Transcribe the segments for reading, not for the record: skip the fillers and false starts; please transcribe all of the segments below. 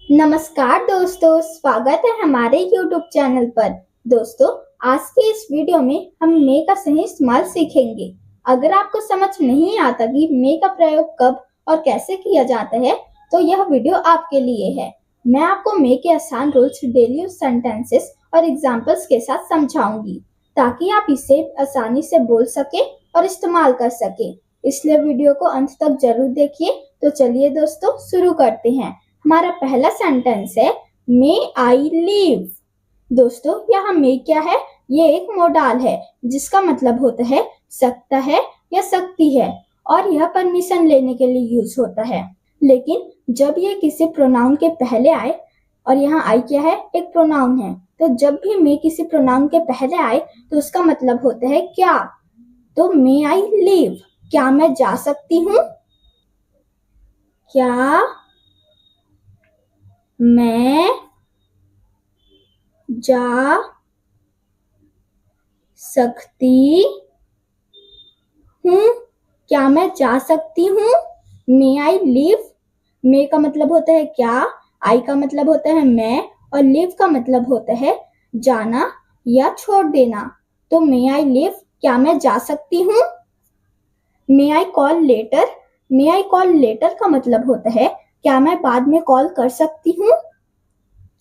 नमस्कार दोस्तों, स्वागत है हमारे YouTube चैनल पर। दोस्तों, आज के इस वीडियो में हम मे का सही इस्तेमाल सीखेंगे। अगर आपको समझ नहीं आता कि मे का प्रयोग कब और कैसे किया जाता है, तो यह वीडियो आपके लिए है। मैं आपको मे के आसान रूल्स, डेली यूज सेंटेंसेस और एग्जाम्पल्स के साथ समझाऊंगी, ताकि आप इसे आसानी से बोल सके और इस्तेमाल कर सके। इसलिए वीडियो को अंत तक जरूर देखिए। तो चलिए दोस्तों, शुरू करते हैं। हमारा पहला सेंटेंस है मे आई लीव। दोस्तों, यहाँ मे क्या है? ये एक मोडाल है जिसका मतलब होता है सकता है या सकती है, और यह परमिशन लेने के लिए यूज होता है। लेकिन जब ये किसी प्रोनाउन के पहले आए, और यहाँ आई क्या है? एक प्रोनाउन है, तो जब भी मे किसी प्रोनाउन के पहले आए तो उसका मतलब होता है क्या। तो मे आई लीव, क्या मैं जा सकती हूँ? क्या मैं जा सकती हूँ? क्या मैं जा सकती हूँ? May I leave. मे का मतलब होता है क्या, आई का मतलब होता है मैं, और लीव का मतलब होता है जाना या छोड़ देना। तो मे आई लीव, क्या मैं जा सकती हूँ? May I call later. May I call later का मतलब होता है क्या मैं बाद में कॉल कर सकती हूँ?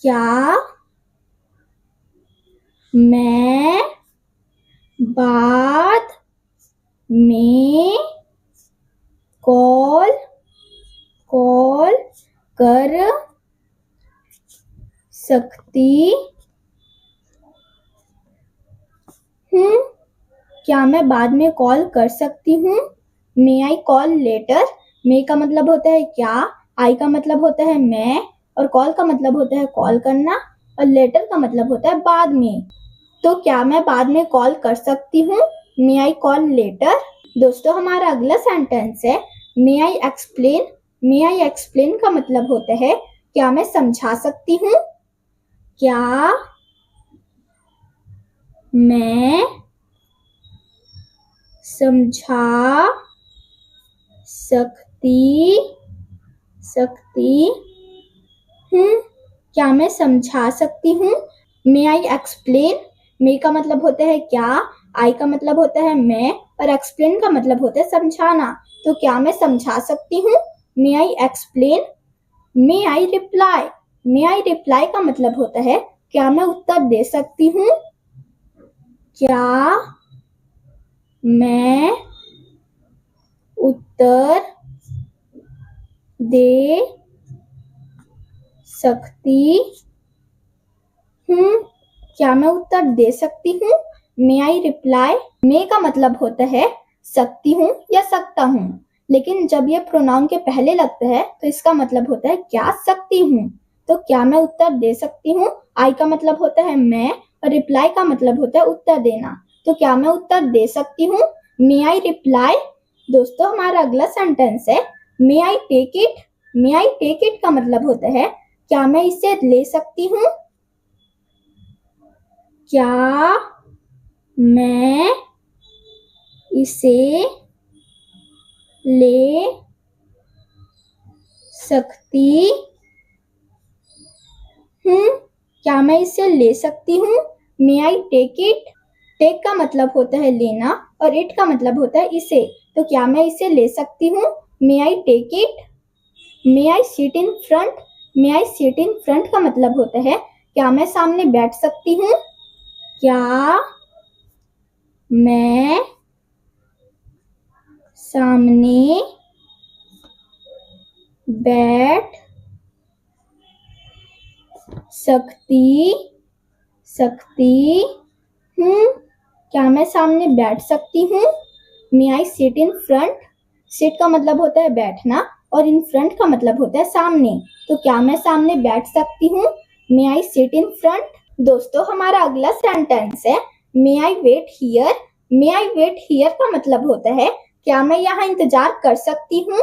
क्या मैं बाद में कॉल कर सकती हूँ? क्या मैं बाद में कॉल कर सकती हूँ? May I call later. मे का मतलब होता है क्या, आई का मतलब होता है मैं, और कॉल का मतलब होता है कॉल करना, और लेटर का मतलब होता है बाद में। तो क्या मैं बाद में कॉल कर सकती हूँ? May I call letter. दोस्तों, हमारा अगला सेंटेंस है may I explain. May I explain का मतलब होता है क्या मैं समझा सकती हूँ? क्या मैं समझा सकती हूँ? क्या मैं समझा सकती हूँ? May I explain. मे का मतलब होता है क्या, आई का मतलब होता है मैं, और एक्सप्लेन का मतलब होता है समझाना। तो क्या मैं समझा सकती हूँ? May I explain. May I reply. May I reply का मतलब होता है क्या मैं उत्तर दे सकती हूँ? क्या मैं उत्तर दे सकती हूँ? क्या मैं उत्तर दे सकती हूँ? May I reply. मे का मतलब होता है सकती हूँ या सकता हूँ, लेकिन जब ये प्रोनाउन के पहले लगता है तो इसका मतलब होता है क्या सकती हूँ। तो क्या मैं उत्तर दे सकती हूँ, आई का मतलब होता है मैं, और रिप्लाई का मतलब होता है उत्तर देना। तो क्या मैं उत्तर दे सकती हूँ? May I reply. दोस्तों, हमारा अगला सेंटेंस है may I take it. May I take it का मतलब होता है क्या मैं इसे ले सकती हूँ? क्या मैं इसे ले सकती हूँ? क्या मैं इसे ले सकती हूँ? May I take it. Take का मतलब होता है लेना, और इट का मतलब होता है इसे। तो क्या मैं इसे ले सकती हूँ? May I take it. May I seat in front. May I seat in front का मतलब होता है क्या मैं सामने बैठ सकती हूँ? क्या मैं सामने बैठ सकती हूँ? क्या मैं सामने बैठ सकती हूँ? May I sit in front. Sit का मतलब होता है बैठना, और इन फ्रंट का मतलब होता है सामने। तो क्या मैं सामने बैठ सकती हूँ? May I sit in front. दोस्तों, हमारा अगला सेंटेंस है may I wait here. May I wait here का मतलब होता है क्या मैं यहाँ इंतजार कर सकती हूँ?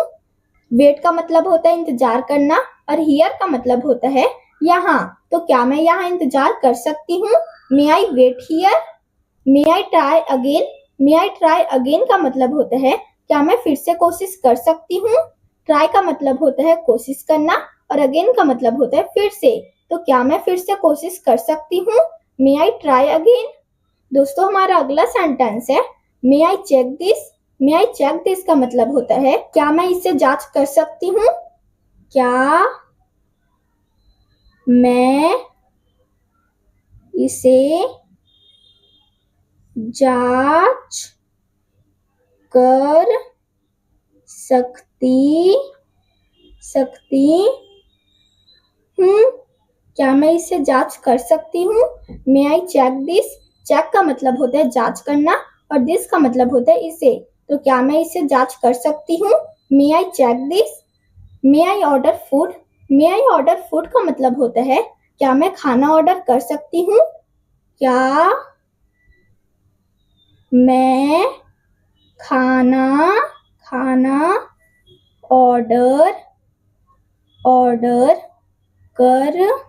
वेट का मतलब होता है इंतजार करना, और हियर का मतलब होता है यहाँ। तो क्या मैं यहाँ इंतजार कर सकती हूँ? May I wait here. May I try again. May I try again का मतलब होता है क्या मैं फिर से कोशिश कर सकती हूँ? ट्राई का मतलब होता है कोशिश करना, और अगेन का मतलब होता है फिर से। तो क्या मैं फिर से कोशिश कर सकती हूँ? May I try again. दोस्तों हमारा अगला सेंटेंस है may I check this. May I check this का मतलब होता है क्या मैं इसे जांच कर सकती हूँ? क्या मैं इसे जांच कर सकती हूँ? क्या मैं इसे जांच कर सकती हूँ? May I check this. Check का मतलब होता है जांच करना और दिस का मतलब होता है इसे। तो क्या मैं इसे जांच कर सकती हूँ? May I check this. May I order food. May I order food का मतलब होता है क्या मैं खाना ऑर्डर कर सकती हूँ? क्या मैं खाना ऑर्डर कर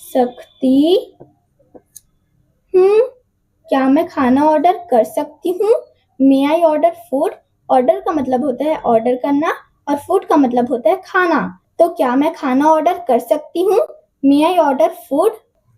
सकती हूँ? क्या मैं खाना ऑर्डर कर सकती हूँ? May I order food. Order का मतलब होता है ऑर्डर करना और फूड का मतलब होता है खाना। तो क्या मैं खाना ऑर्डर कर सकती हूँ? May I order food.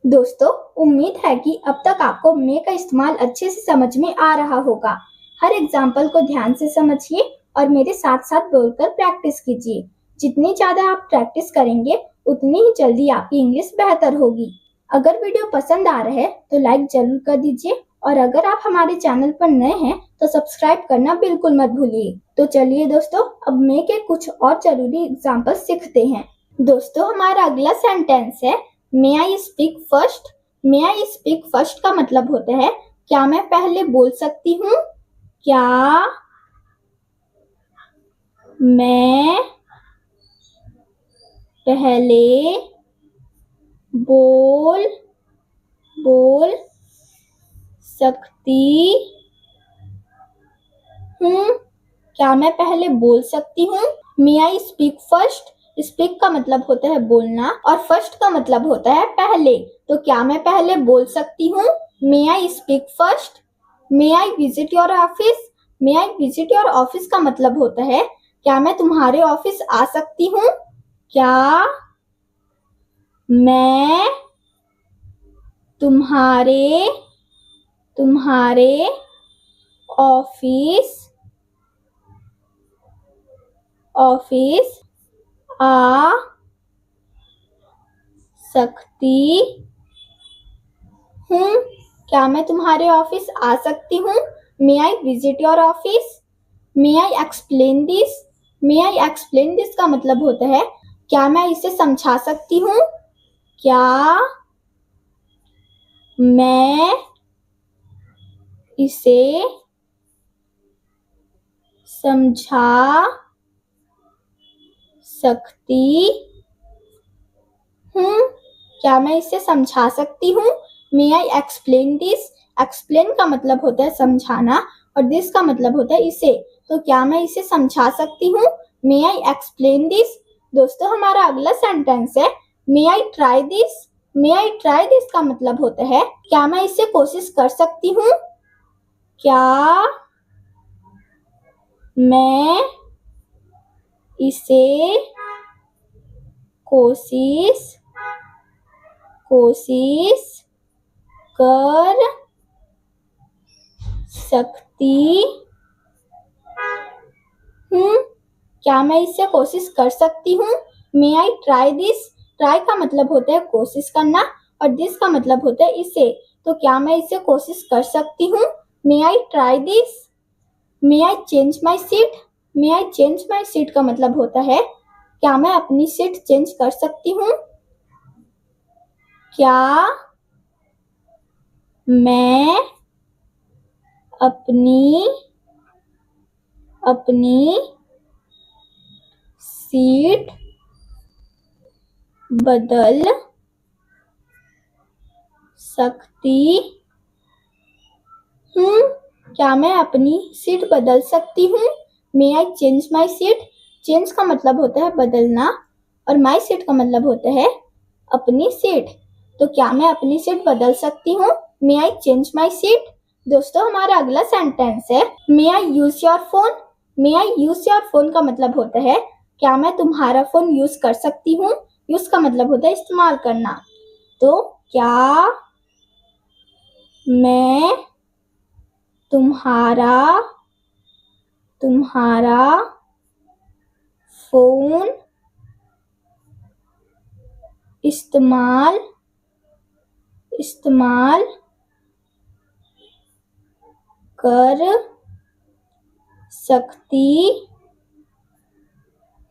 दोस्तों उम्मीद है कि अब तक आपको मे का इस्तेमाल अच्छे से समझ में आ रहा होगा। हर एग्जाम्पल को ध्यान से समझिए और मेरे साथ साथ बोलकर प्रैक्टिस कीजिए। जितनी ज्यादा आप प्रैक्टिस करेंगे उतनी ही जल्दी आपकी इंग्लिश बेहतर होगी। अगर वीडियो पसंद आ रहा है तो लाइक जरूर कर दीजिए और अगर आप हमारे चैनल पर नए हैं तो सब्सक्राइब करना बिल्कुल मत भूलिए। तो चलिए दोस्तों अब मे के कुछ और जरूरी एग्जाम्पल सीखते हैं। दोस्तों हमारा अगला सेंटेंस है may I speak first. May I speak first का मतलब होता है क्या मैं पहले बोल सकती हूँ? क्या मैं पहले बोल सकती हूँ? क्या मैं पहले बोल सकती हूँ? May I speak first. Speak का मतलब होता है बोलना और फर्स्ट का मतलब होता है पहले। तो क्या मैं पहले बोल सकती हूँ? May I speak first. May I visit your office. May I visit your office का मतलब होता है क्या मैं तुम्हारे ऑफिस आ सकती हूँ? क्या मैं तुम्हारे ऑफिस आ सकती हूँ? क्या मैं तुम्हारे ऑफिस आ सकती हूँ? May I visit your office. May I explain this. May I explain this का मतलब होता है क्या मैं इसे समझा सकती हूँ? क्या मैं इसे समझा सकती हूँ? क्या मैं इसे समझा सकती हूँ? May I explain this. Explain का मतलब होता है समझाना और दिस का मतलब होता है इसे। तो क्या मैं इसे समझा सकती हूँ? May I explain this. दोस्तों हमारा अगला सेंटेंस है may I try this. May I try this का मतलब होता है क्या मैं इसे कोशिश कर सकती हूँ? क्या मैं इसे कोशिश कर सकती हूँ? क्या मैं इसे कोशिश कर सकती हूँ? May I try this. Try का मतलब होता है कोशिश करना और दिस का मतलब होता है इसे। तो क्या मैं इसे कोशिश कर सकती हूँ? May I try this. May I change my seat. May I change my seat का मतलब होता है क्या मैं अपनी सीट चेंज कर सकती हूँ? क्या मैं अपनी सीट बदल सकती हूँ? क्या मैं अपनी सीट बदल सकती हूँ? May I change my seat. Change का मतलब होता है बदलना और माई सीट का मतलब होता है अपनी सीट। तो क्या मैं अपनी सीट बदल सकती हूँ? May I change my seat. दोस्तों हमारा अगला सेंटेंस है may I use your phone. May I use your phone का मतलब होता है क्या मैं तुम्हारा फोन यूज कर सकती हूँ। यूज का मतलब होता है इस्तेमाल करना। तो क्या मैं तुम्हारा फोन इस्तेमाल कर सकती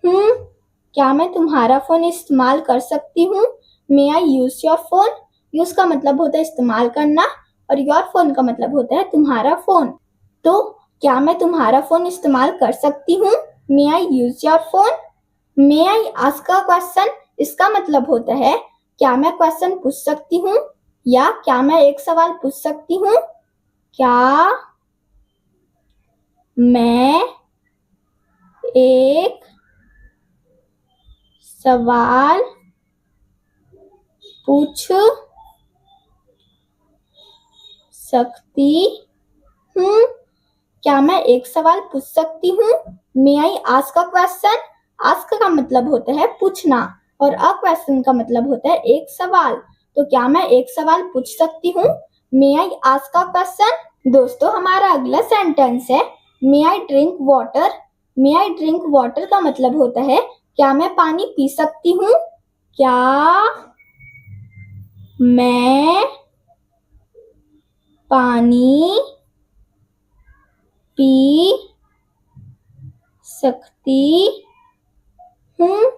हूँ। क्या मैं तुम्हारा फोन इस्तेमाल कर सकती हूँ। May I use your phone. Use का मतलब होता है इस्तेमाल करना और योर फोन का मतलब होता है तुम्हारा फोन। तो क्या मैं तुम्हारा फोन इस्तेमाल कर सकती हूँ। May I use your phone. May I ask a question. इसका मतलब होता है क्या मैं क्वेश्चन पूछ सकती हूँ या क्या मैं एक सवाल पूछ सकती हूँ। क्या मैं एक सवाल पूछ सकती हूँ। क्या मैं एक सवाल पूछ सकती हूँ। May I ask a question. Ask का मतलब होता है पूछना और अ क्वेश्चन का मतलब होता है एक सवाल। तो क्या मैं एक सवाल पूछ सकती हूँ। May I ask a question. दोस्तों हमारा अगला सेंटेंस है may I drink water. May I drink water का मतलब होता है क्या मैं पानी पी सकती हूँ। क्या मैं पानी पी सकती हूँ।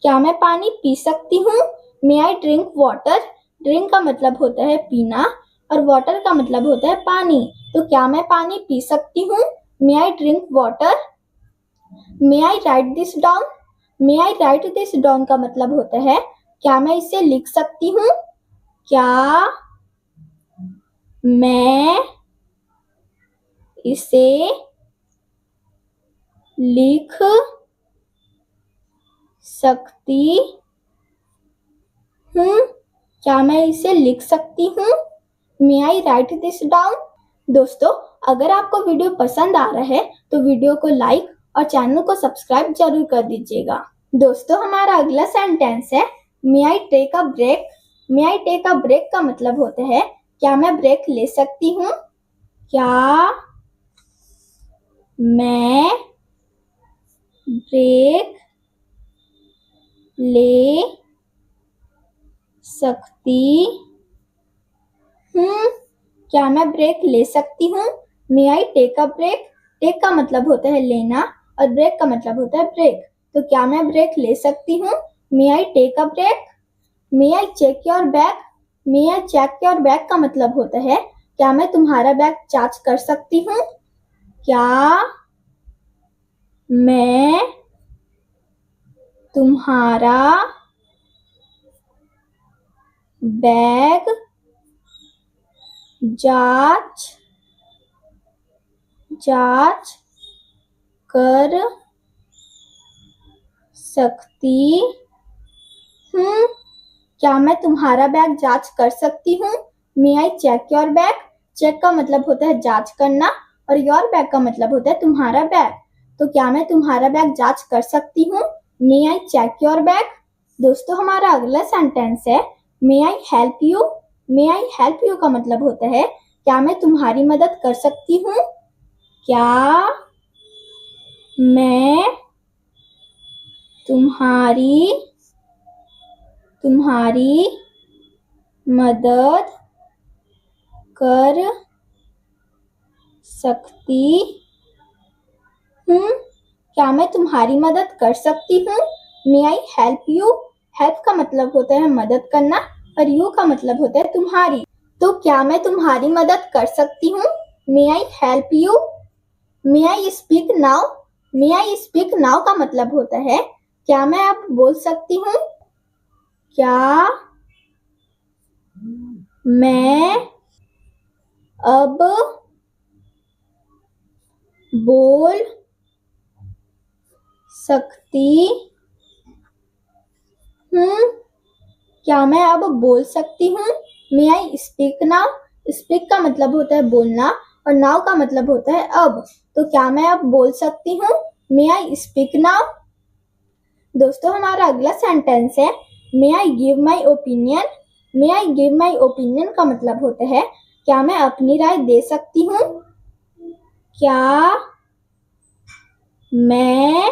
क्या मैं पानी पी सकती हूँ। May I drink water. Drink का मतलब होता है पीना और वाटर का मतलब होता है पानी। तो क्या मैं पानी पी सकती हूँ। May I drink water. May I write this down. May I write this down का मतलब होता है क्या मैं इसे लिख सकती हूँ। क्या मैं इसे लिख सकती हूँ। क्या मैं इसे लिख सकती हूँ। May I write this down. दोस्तों अगर आपको वीडियो पसंद आ रहा है तो वीडियो को लाइक और चैनल को सब्सक्राइब जरूर कर दीजिएगा। दोस्तों हमारा अगला सेंटेंस है may I take a break. May I take a break का मतलब होता है क्या मैं ब्रेक ले सकती हूँ। क्या मैं ब्रेक ले सकती हूँ। क्या मैं ब्रेक ले सकती हूँ। May I take a break. Take का मतलब होता है लेना और ब्रेक का मतलब होता है ब्रेक। तो क्या मैं ब्रेक ले सकती हूँ। May I take a break. May I check your bag. May I check your bag का मतलब होता है क्या मैं तुम्हारा बैग जांच कर सकती हूँ। क्या मैं तुम्हारा बैग जांच कर सकती हूँ। क्या मैं तुम्हारा बैग जांच कर सकती हूँ। May I check your bag. Check का मतलब होता है जांच करना और योर बैग का मतलब होता है तुम्हारा बैग। तो क्या मैं तुम्हारा बैग जांच कर सकती हूँ। May I check your bag. दोस्तों हमारा अगला सेंटेंस है may I help you. May I help you का मतलब होता है क्या मैं तुम्हारी मदद कर सकती हूँ। क्या मैं तुम्हारी मदद कर सकती हूँ। क्या मैं तुम्हारी मदद कर सकती हूँ। May I help you. Help का मतलब होता है मदद करना और यू का मतलब होता है तुम्हारी। तो क्या मैं तुम्हारी मदद कर सकती हूँ। May I help you. May I speak now. May I speak now का मतलब होता है क्या मैं अब बोल सकती हूँ। क्या मैं अब बोल सकती हूँ। क्या मैं अब बोल सकती हूँ। May I speak now. Speak का मतलब होता है बोलना और नाउ का मतलब होता है अब। तो क्या मैं अब बोल सकती हूँ? May I speak now? दोस्तों हमारा अगला सेंटेंस है may I give my opinion. May I give my opinion का मतलब होता है क्या मैं अपनी राय दे सकती हूँ? क्या मैं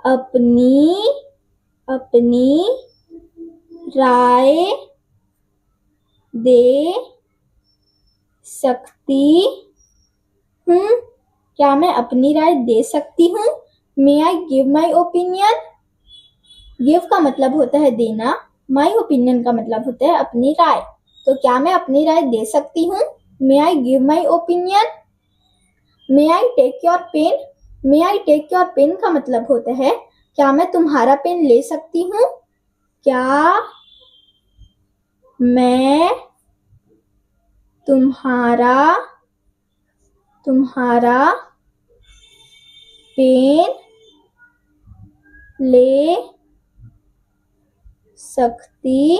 अपनी राय दे सकती हूँ? क्या मैं अपनी राय दे सकती हूँ? May I give my opinion? Give का मतलब होता है देना, माई ओपिनियन का मतलब होता है अपनी राय। तो क्या मैं अपनी राय दे सकती हूँ? May I give my opinion? May I take your pen? May I take your pen का मतलब होता है क्या मैं तुम्हारा पेन ले सकती हूँ? क्या मैं तुम्हारा पेन ले सकती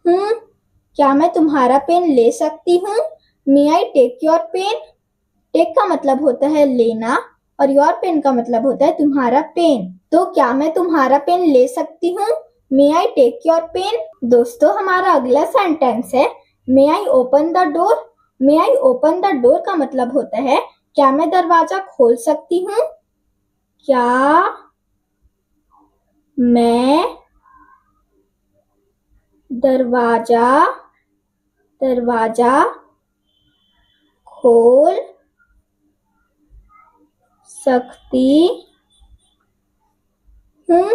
हूँ? क्या मैं तुम्हारा पेन ले सकती हूँ? May I take your pen? Take का मतलब होता है लेना और योर पेन का मतलब होता है तुम्हारा पेन। तो क्या मैं तुम्हारा पेन ले सकती हूँ? May I take your pen? दोस्तों हमारा अगला सेंटेंस है may I open the door. May I open the door का मतलब होता है क्या मैं दरवाजा खोल सकती हूँ? क्या मैं दरवाजा खोल सकती हूँ?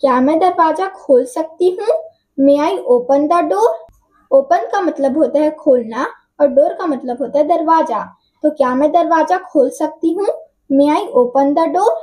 क्या मैं दरवाजा खोल सकती हूँ? May I open the door? Open का मतलब होता है खोलना और डोर का मतलब होता है दरवाजा। तो क्या मैं दरवाजा खोल सकती हूँ? May I open the door?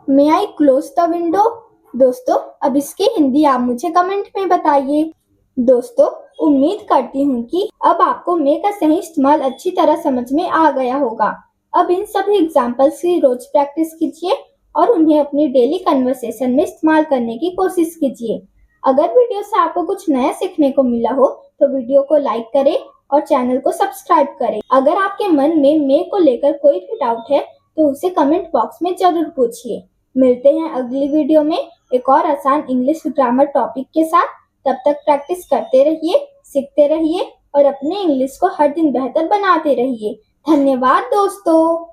May I close the window? दोस्तों अब इसकी हिंदी आप मुझे कमेंट में बताइए। दोस्तों उम्मीद करती हूँ कि अब आपको मे का सही इस्तेमाल अच्छी तरह समझ में आ गया होगा। अब इन सभी एग्जाम्पल्स की रोज प्रैक्टिस कीजिए और उन्हें अपनी डेली कन्वर्सेशन में इस्तेमाल करने की कोशिश कीजिए। अगर वीडियो से आपको कुछ नया सीखने को मिला हो तो वीडियो को लाइक करें और चैनल को सब्सक्राइब करें। अगर आपके मन में मे को लेकर कोई भी डाउट है तो उसे कमेंट बॉक्स में जरूर पूछिए। मिलते हैं अगली वीडियो में एक और आसान इंग्लिश ग्रामर टॉपिक के साथ। तब तक प्रैक्टिस करते रहिए, सीखते रहिए और अपने इंग्लिश को हर दिन बेहतर बनाते रहिए। धन्यवाद दोस्तों।